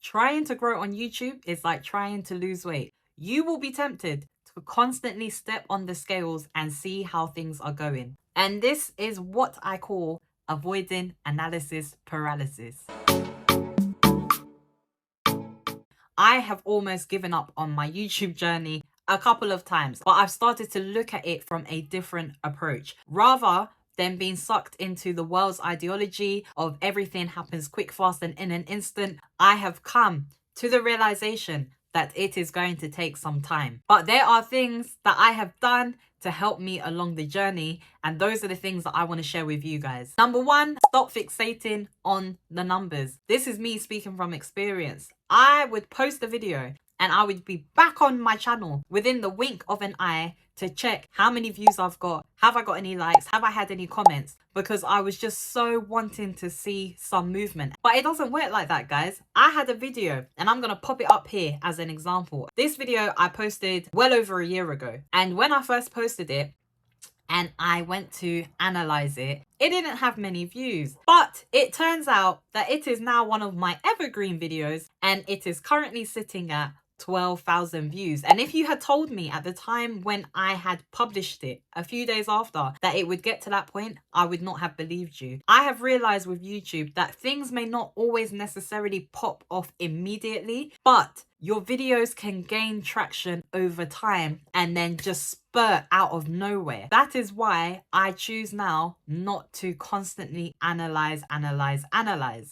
Trying to grow on YouTube is like trying to lose weight. You will be tempted to constantly step on the scales and see how things are going. And this is what I call avoiding analysis paralysis. I have almost given up on my YouTube journey a couple of times, but I've started to look at it from a different approach. Rather than being sucked into the world's ideology of everything happens quick, fast, and in an instant, I have come to the realization that it is going to take some time. But there are things that I have done to help me along the journey, and those are the things that I want to share with you guys. Number one, stop fixating on the numbers. This is me speaking from experience. I would post a video and I would be back on my channel within the wink of an eye to check how many views I've got, have I got any likes, have I had any comments, because I was just so wanting to see some movement. But it doesn't work like that, guys. I had a video and I'm gonna pop it up here as an example. This video I posted well over a year ago, and when I first posted it and I went to analyze it, it didn't have many views. But it turns out that it is now one of my evergreen videos and it is currently sitting at 12,000 views. And if you had told me at the time when I had published it a few days after that it would get to that point, I would not have believed you. I have realized with YouTube that things may not always necessarily pop off immediately, but your videos can gain traction over time and then just spurt out of nowhere. That is why I choose now not to constantly analyze.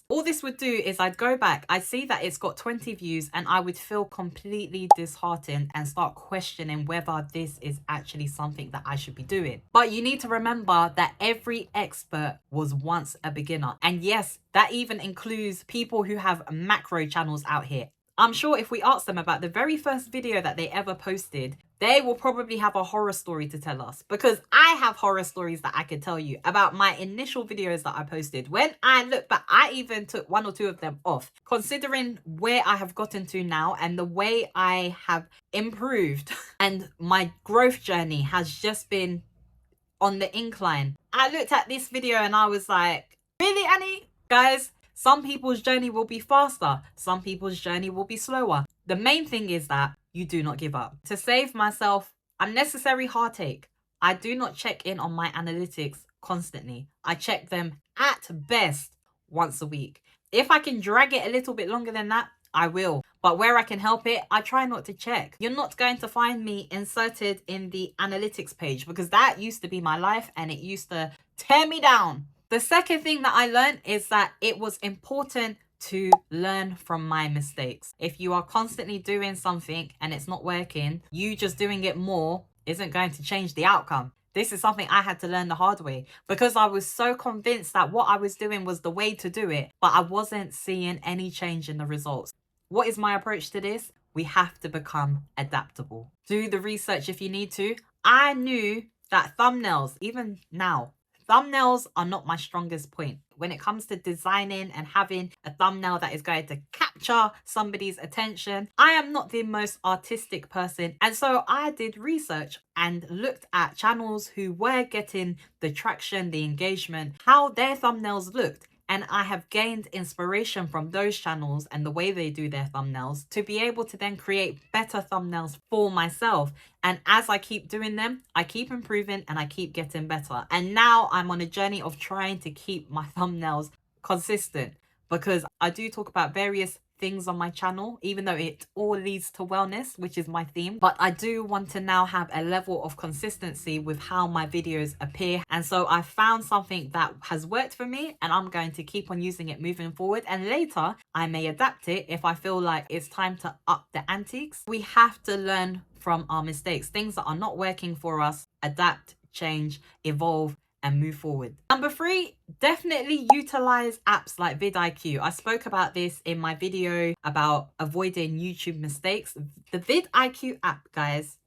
All this would do is I'd go back, I'd see that it's got 20 views and I would feel completely disheartened and start questioning whether this is actually something that I should be doing. But you need to remember that every expert was once a beginner. And yes, that even includes people who have macro channels out here. I'm sure if we ask them about the very first video that they ever posted, they will probably have a horror story to tell us, because I have horror stories that I could tell you about my initial videos that I posted. When I look back, I even took one or two of them off. Considering where I have gotten to now and the way I have improved and my growth journey has just been on the incline, I looked at this video and I was like, really, Annie? Guys, some people's journey will be faster. Some people's journey will be slower. The main thing is that you do not give up. To save myself unnecessary heartache, I do not check in on my analytics constantly. I check them at best once a week. If I can drag it a little bit longer than that, I will. But where I can help it, I try not to check. You're not going to find me inserted in the analytics page, because that used to be my life and it used to tear me down. The second thing that I learned is that it was important to learn from my mistakes. If you are constantly doing something and it's not working, you just doing it more isn't going to change the outcome. This is something I had to learn the hard way, because I was so convinced that what I was doing was the way to do it, but I wasn't seeing any change in the results. What is my approach to this? We have to become adaptable. Do the research if you need to. I knew that thumbnails, even now, thumbnails are not my strongest point. When it comes to designing and having a thumbnail that is going to capture somebody's attention, I am not the most artistic person. And so I did research and looked at channels who were getting the traction, the engagement, how their thumbnails looked. And I have gained inspiration from those channels and the way they do their thumbnails to be able to then create better thumbnails for myself. And as I keep doing them, I keep improving and I keep getting better. And now I'm on a journey of trying to keep my thumbnails consistent, because I do talk about various things on my channel, even though it all leads to wellness, which is my theme. But I do want to now have a level of consistency with how my videos appear. And so I found something that has worked for me and I'm going to keep on using it moving forward. And later I may adapt it if I feel like it's time to up the antiques. We have to learn from our mistakes. Things that are not working for us, adapt, change, evolve, and move forward. Number 3, definitely utilize apps like vidIQ. I spoke about this in my video about avoiding YouTube mistakes. The vidIQ app, guys,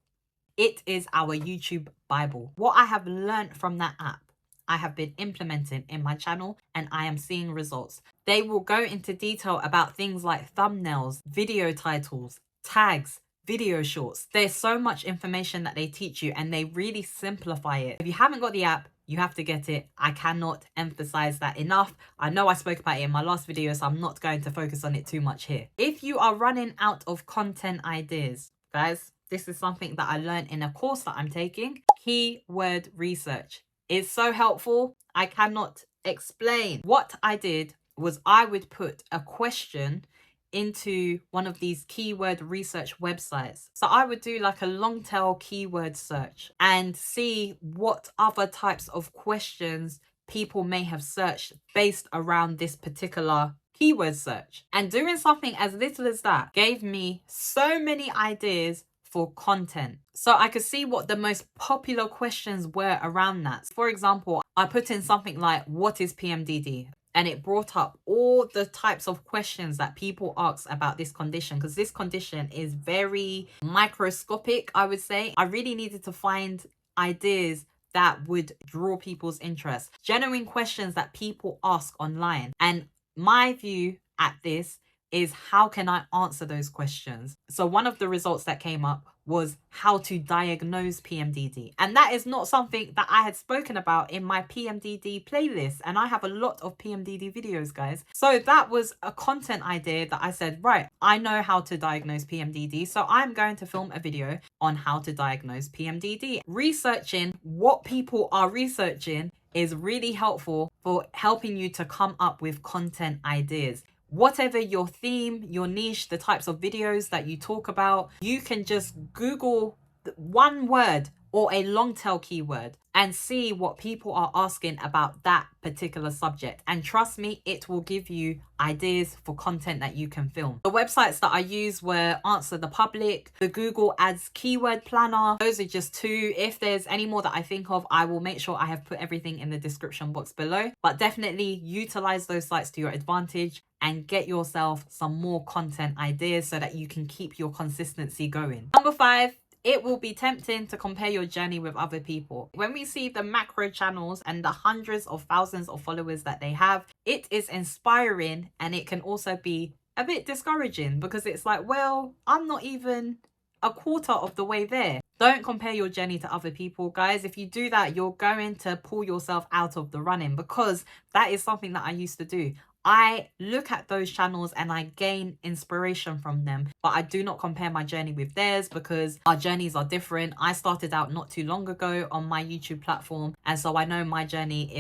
it is our YouTube Bible. What I have learned from that app, I have been implementing in my channel and I am seeing results. They will go into detail about things like thumbnails, video titles, tags, video shorts. There's so much information that they teach you and they really simplify it. If you haven't got the app, You have to get it. I cannot emphasize that enough. I know I spoke about it in my last video, so I'm not going to focus on it too much here. If you are running out of content ideas, guys, this is something that I learned in a course that I'm taking. Keyword research is so helpful. I cannot explain. What I did was I would put a question into one of these keyword research websites. So I would do like a long tail keyword search and see what other types of questions people may have searched based around this particular keyword search. And doing something as little as that gave me so many ideas for content. So I could see what the most popular questions were around that. For example, I put in something like, what is PMDD? And it brought up all the types of questions that people ask about this condition, because this condition is very microscopic, I would say. I really needed to find ideas that would draw people's interest, genuine questions that people ask online. And my view at this is, how can I answer those questions? So one of the results that came up was how to diagnose PMDD. And that is not something that I had spoken about in my PMDD playlist. And I have a lot of PMDD videos, guys. So that was a content idea that I said, right, I know how to diagnose PMDD. So I'm going to film a video on how to diagnose PMDD. Researching what people are researching is really helpful for helping you to come up with content ideas. Whatever your theme, your niche, the types of videos that you talk about, you can just Google one word or a long tail keyword and see what people are asking about that particular subject. And trust me, it will give you ideas for content that you can film. The websites that I used were Answer the Public, the Google Ads Keyword Planner. Those are just two. If there's any more that I think of, I will make sure I have put everything in the description box below. But definitely utilize those sites to your advantage and get yourself some more content ideas so that you can keep your consistency going. Number 5, it will be tempting to compare your journey with other people. When we see the macro channels and the hundreds of thousands of followers that they have, it is inspiring, and it can also be a bit discouraging because it's like, well, I'm not even a quarter of the way there. Don't compare your journey to other people, guys. If you do that, you're going to pull yourself out of the running, because that is something that I used to do. I look at those channels and I gain inspiration from them, but I do not compare my journey with theirs because our journeys are different. I started out not too long ago on my YouTube platform, and so I know my journey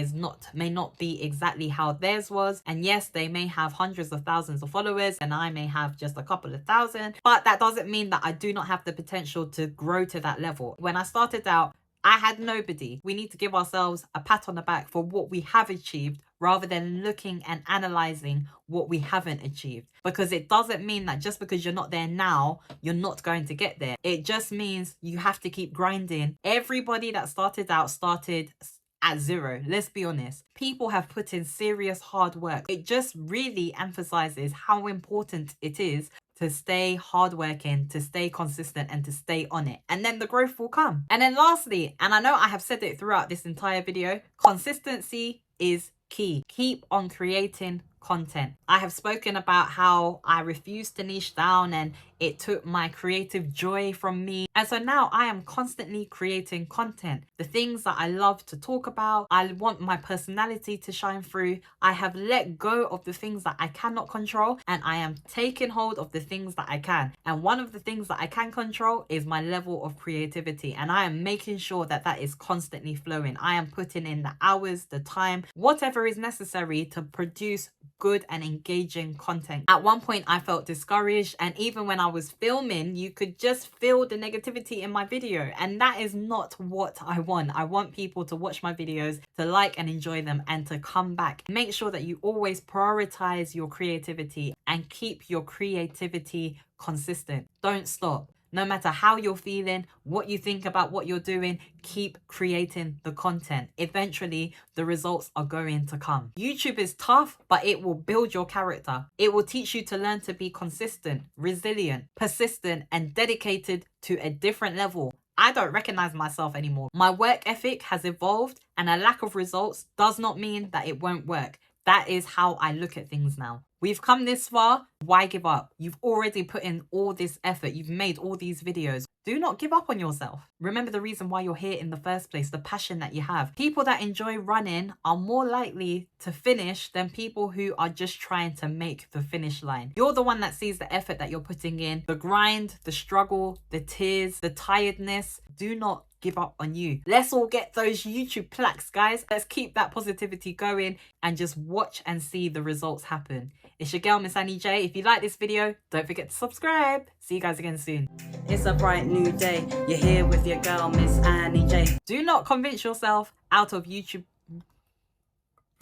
may not be exactly how theirs was. And yes, they may have hundreds of thousands of followers and I may have just a couple of thousand, but that doesn't mean that I do not have the potential to grow to that level. When I started out, I had nobody. We need to give ourselves a pat on the back for what we have achieved, rather than looking and analyzing what we haven't achieved. Because it doesn't mean that just because you're not there now, you're not going to get there. It just means you have to keep grinding. Everybody that started out started at zero. Let's be honest. People have put in serious hard work. It just really emphasizes how important it is to stay hardworking, to stay consistent, and to stay on it. And then the growth will come. And then lastly, and I know I have said it throughout this entire video, consistency is key. Keep on creating content. I have spoken about how I refused to niche down and it took my creative joy from me. And so now I am constantly creating content. The things that I love to talk about, I want my personality to shine through. I have let go of the things that I cannot control and I am taking hold of the things that I can. And one of the things that I can control is my level of creativity. And I am making sure that that is constantly flowing. I am putting in the hours, the time, whatever is necessary to produce good and engaging content. At one point I felt discouraged, and even when I was filming, you could just feel the negativity in my video, and that is not what I want. I want people to watch my videos, to like and enjoy them, and to come back. Make sure that you always prioritize your creativity and keep your creativity consistent. Don't stop. No matter how you're feeling, what you think about what you're doing, keep creating the content. Eventually, the results are going to come. YouTube is tough, but it will build your character. It will teach you to learn to be consistent, resilient, persistent, and dedicated to a different level. I don't recognize myself anymore. My work ethic has evolved, and a lack of results does not mean that it won't work. That is how I look at things now. We've come this far, why give up? You've already put in all this effort. You've made all these videos. Do not give up on yourself. Remember the reason why you're here in the first place, the passion that you have. People that enjoy running are more likely to finish than people who are just trying to make the finish line. You're the one that sees the effort that you're putting in, the grind, the struggle, the tears, the tiredness. Do not give up on you. Let's all get those YouTube plaques, guys. Let's keep that positivity going and just watch and see the results happen. It's your girl, Miss Annie J. If you like this video, don't forget to subscribe. See you guys again soon. It's a bright new day. You're here with your girl, Miss Annie J. Do not convince yourself out of YouTube.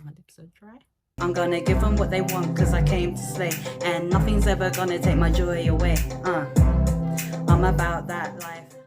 My lips are dry. I'm gonna give them what they want, cause I came to slay, and nothing's ever gonna take my joy away. I'm about that life.